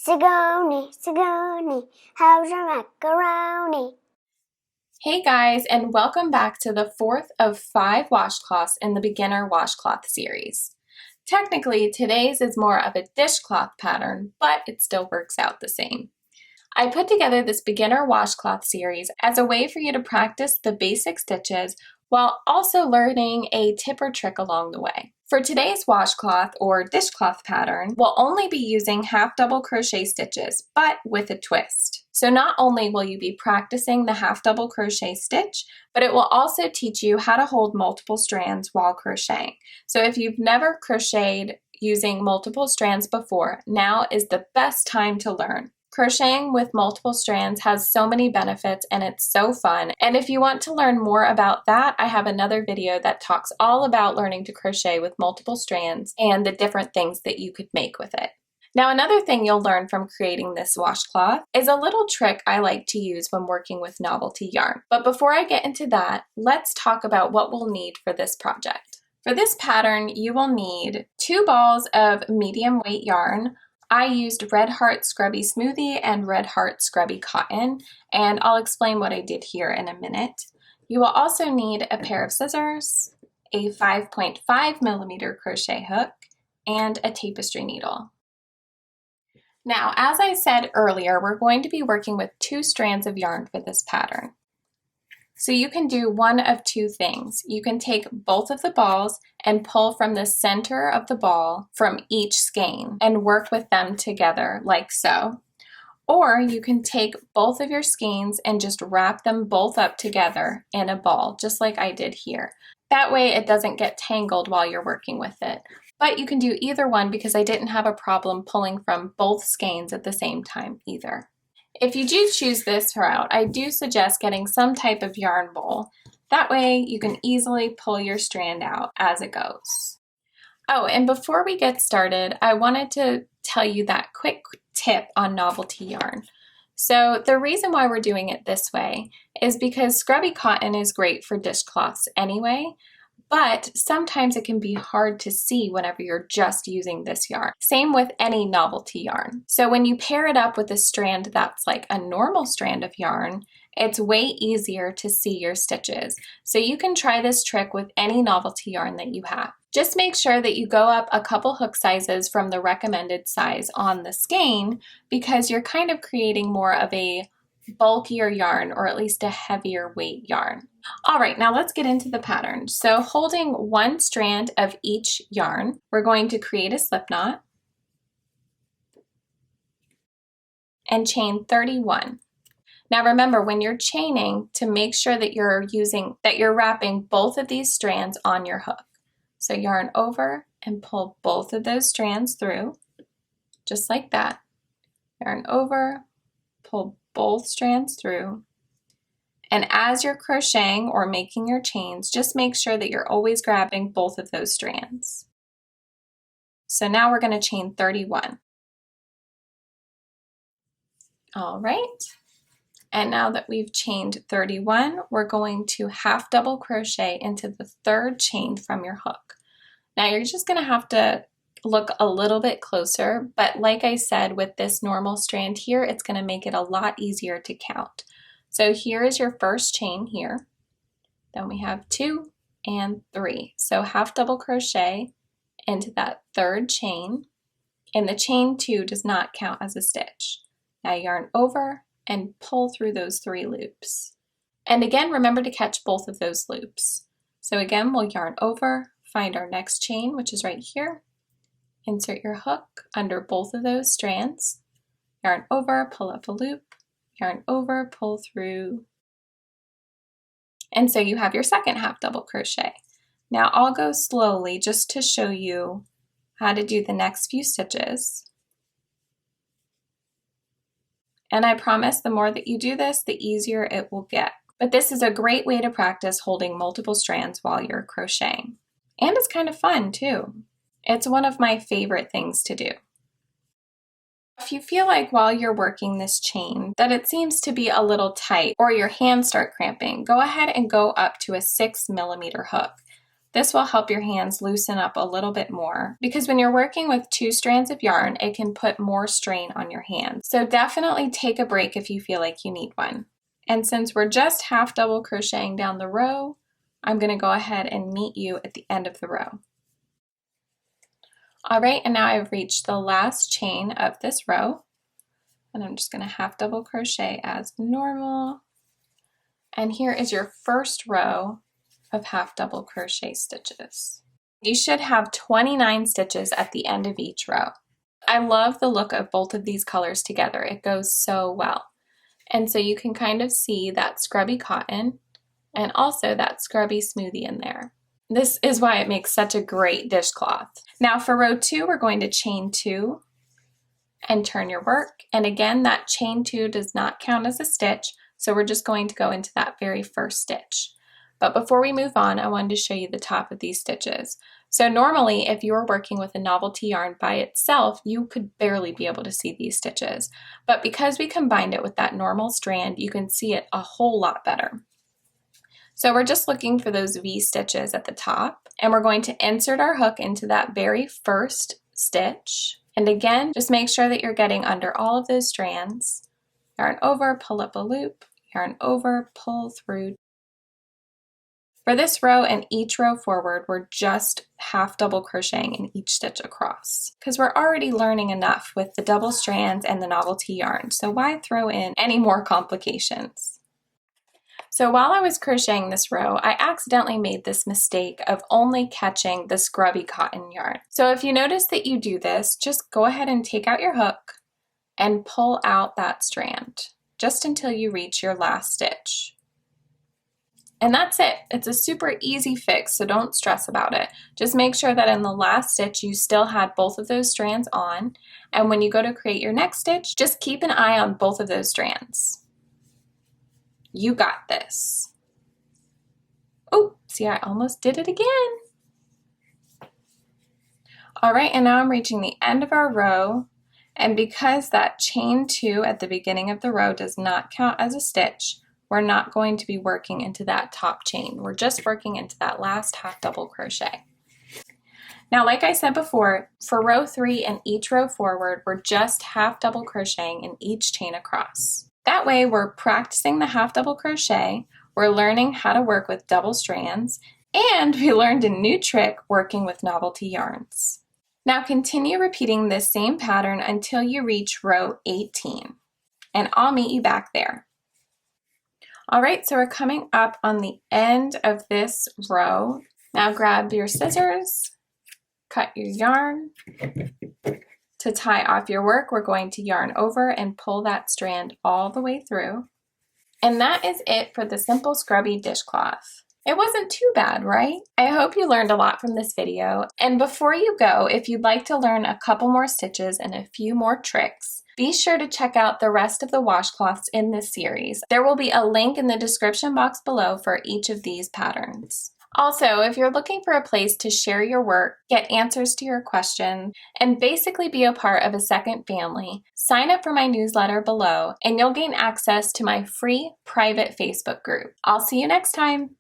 Sigoni, Sigoni, how's your macaroni? Hey guys, and welcome back to the fourth of 5 washcloths in the Beginner Washcloth Series. Technically, today's is more of a dishcloth pattern, but it still works out the same. I put together this Beginner Washcloth Series as a way for you to practice the basic stitches while also learning a tip or trick along the way. For today's washcloth or dishcloth pattern, we'll only be using half double crochet stitches, but with a twist. So not only will you be practicing the half double crochet stitch, but it will also teach you how to hold multiple strands while crocheting. So if you've never crocheted using multiple strands before, now is the best time to learn. Crocheting with multiple strands has so many benefits and it's so fun. And if you want to learn more about that, I have another video that talks all about learning to crochet with multiple strands and the different things that you could make with it. Now, another thing you'll learn from creating this washcloth is a little trick I like to use when working with novelty yarn. But before I get into that, let's talk about what we'll need for this project. For this pattern, you will need 2 balls of medium weight yarn. I used Red Heart Scrubby Smoothie and Red Heart Scrubby Cotton, and I'll explain what I did here in a minute. You will also need a pair of scissors, a 5.5mm crochet hook, and a tapestry needle. Now, as I said earlier, we're going to be working with 2 strands of yarn for this pattern. So you can do one of 2 things. You can take both of the balls and pull from the center of the ball from each skein and work with them together like so. Or you can take both of your skeins and just wrap them both up together in a ball, just like I did here. That way it doesn't get tangled while you're working with it. But you can do either one because I didn't have a problem pulling from both skeins at the same time either. If you do choose this route, I do suggest getting some type of yarn bowl. That way you can easily pull your strand out as it goes. Oh, and before we get started, I wanted to tell you that quick tip on novelty yarn. So the reason why we're doing it this way is because scrubby cotton is great for dishcloths anyway, but sometimes it can be hard to see whenever you're just using this yarn. Same with any novelty yarn. So when you pair it up with a strand that's like a normal strand of yarn, it's way easier to see your stitches. So you can try this trick with any novelty yarn that you have. Just make sure that you go up a couple hook sizes from the recommended size on the skein because you're kind of creating more of a bulkier yarn, or at least a heavier weight yarn. All right, now let's get into the pattern. So holding 1 strand of each yarn, we're going to create a slip knot and chain 31. Now remember, when you're chaining, to make sure that you're wrapping both of these strands on your hook. So yarn over and pull both of those strands through, just like that. Yarn over, pull both strands through. And as you're crocheting or making your chains, just make sure that you're always grabbing both of those strands. So now we're going to chain 31. All right. And now that we've chained 31, we're going to half double crochet into the 3rd chain from your hook. Now you're just going to have to look a little bit closer, but like I said, with this normal strand here, it's going to make it a lot easier to count. So here is your first chain here. Then we have 2 and 3. So half double crochet into that 3rd chain, and the chain 2 does not count as a stitch. Now yarn over and pull through those 3 loops. And again, remember to catch both of those loops. So again, we'll yarn over, find our next chain, which is right here. Insert your hook under both of those strands, yarn over, pull up a loop, yarn over, pull through, and so you have your second half double crochet. Now I'll go slowly just to show you how to do the next few stitches. And I promise the more that you do this, the easier it will get. But this is a great way to practice holding multiple strands while you're crocheting. And it's kind of fun too. It's one of my favorite things to do. If you feel like while you're working this chain that it seems to be a little tight or your hands start cramping, go ahead and go up to a 6mm hook. This will help your hands loosen up a little bit more because when you're working with 2 strands of yarn, it can put more strain on your hands. So definitely take a break if you feel like you need one. And since we're just half double crocheting down the row, I'm going to go ahead and meet you at the end of the row. All right, and now I've reached the last chain of this row, and I'm just going to half double crochet as normal. And here is your first row of half double crochet stitches. You should have 29 stitches at the end of each row. I love the look of both of these colors together. It goes so well. And so you can kind of see that scrubby cotton and also that scrubby smoothie in there. This is why it makes such a great dishcloth. Now for row 2, we're going to chain 2 and turn your work. And again, that chain 2 does not count as a stitch, so we're just going to go into that very first stitch. But before we move on, I wanted to show you the top of these stitches. So normally, if you were working with a novelty yarn by itself, you could barely be able to see these stitches. But because we combined it with that normal strand, you can see it a whole lot better. So we're just looking for those V stitches at the top, and we're going to insert our hook into that very first stitch. And again, just make sure that you're getting under all of those strands. Yarn over, pull up a loop, yarn over, pull through. For this row and each row forward, we're just half double crocheting in each stitch across because we're already learning enough with the double strands and the novelty yarn, so why throw in any more complications? So while I was crocheting this row, I accidentally made this mistake of only catching the scrubby cotton yarn. So if you notice that you do this, just go ahead and take out your hook and pull out that strand just until you reach your last stitch. And that's it. It's a super easy fix, so don't stress about it. Just make sure that in the last stitch you still had both of those strands on, and when you go to create your next stitch, just keep an eye on both of those strands. You got this. Oh, see, I almost did it again. All right, and now I'm reaching the end of our row, and because that chain 2 at the beginning of the row does not count as a stitch, we're not going to be working into that top chain. We're just working into that last half double crochet. Now, like I said before, for row 3 and each row forward, we're just half double crocheting in each chain across. That way, we're practicing the half double crochet, we're learning how to work with double strands, and we learned a new trick working with novelty yarns. Now continue repeating this same pattern until you reach row 18, and I'll meet you back there. All right, so we're coming up on the end of this row. Now grab your scissors, cut your yarn. To tie off your work, we're going to yarn over and pull that strand all the way through. And that is it for the Simple Scrubby Dishcloth. It wasn't too bad, right? I hope you learned a lot from this video. And before you go, if you'd like to learn a couple more stitches and a few more tricks, be sure to check out the rest of the washcloths in this series. There will be a link in the description box below for each of these patterns. Also, if you're looking for a place to share your work, get answers to your questions, and basically be a part of a second family, sign up for my newsletter below and you'll gain access to my free private Facebook group. I'll see you next time.